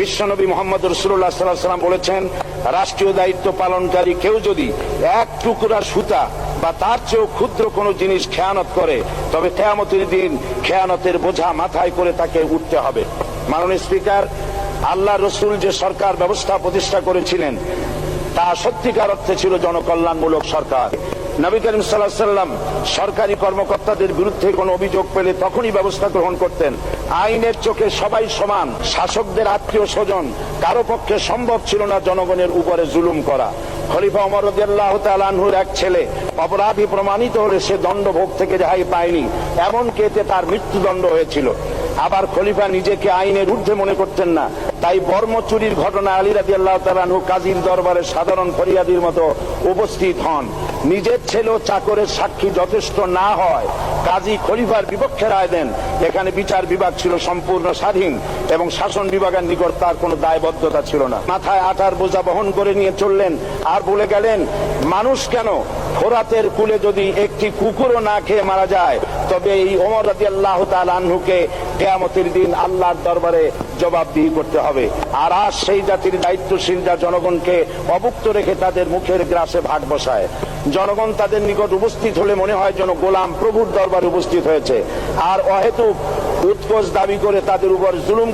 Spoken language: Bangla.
বিশ্বনবী মুহাম্মদ রাসূলুল্লাহ সাল্লাল্লাহু আলাইহি ওয়াসাল্লাম বলেছেন, রাষ্ট্রীয় দায়িত্ব পালনকারী কেউ যদি এক টুকরা সুতা বা তার চেয়েও ক্ষুদ্র কোনো জিনিস খেয়ানত করে, তবে কিয়ামতের দিন খেয়ানতের বোঝা মাথায় করে তাকে উঠতে হবে। মাননীয় স্পিকার, আল্লাহ রসুল যে সরকার ব্যবস্থা প্রতিষ্ঠা করেছিলেন তা সত্যিকার অর্থে ছিল জনকল্যাণমূলক সরকার। নবী করিম সাল্লাল্লাহু আলাইহি ওয়াসাল্লাম সরকারি কর্মকর্তাদের বিরুদ্ধে কোনো অভিযোগ পেলে তখনই ব্যবস্থা গ্রহণ করতেন। আইনের চোখে সবাই সমান। শাসকদের আত্মীয় স্বজন কারো পক্ষে সম্ভব ছিল না জনগণের উপরে জুলুম করা। খলিফা ওমর রাদিয়াল্লাহু তাআলা আনহুর এক ছেলে অপরাধী প্রমাণিত হলে সে দণ্ডভোগ থেকে রেহাই পায়নি, এমনকি এতে তার মৃত্যুদণ্ড হয়েছিল। আবার খলিফা নিজেকে আইনের ঊর্ধ্বে মনে করতেন না, তাই বর্ম চুরির ঘটনা আলী রাদিয়াল্লাহু তাআলা আনহু কাজীর দরবারে সাধারণ ফরিয়াদির মতো উপস্থিত হন। নিজের ছেলে ও চাকরের সাক্ষী যথেষ্ট না হয় কাজী খলিফার বিপক্ষে রায় দেন। এখানে বিচার বিভাগ ছিল সম্পূর্ণ স্বাধীন এবং শাসন বিভাগের নিকট তার কোনো দায়বদ্ধতা ছিল না। মাথায় আটার বোঝা বহন করে নিয়ে চললেন আর বলে গেলেন, মানুষ কেন, ফোরাতের কূলে যদি একটি কুকুরও না খেয়ে মারা যায়, তবে এই ওমর রাদিয়াল্লাহু তাআলা আনহুকে কিয়ামতের দিন আল্লাহর দরবারে জবাবদিহি করতে হবে। আর আজ সেই জাতির দায়িত্বশীল যা জনগণকে অভুক্ত রেখে তাদের মুখের গ্রাসে ভাগ বসায়। জনগণ তাদের নিকট উপস্থিত হলে মনে হয় যেন গোলাম প্রভুর দরবারে উপস্থিত হয়েছে, আর অহেতুক উৎকোচ দাবি করে তাদের উপর জুলুম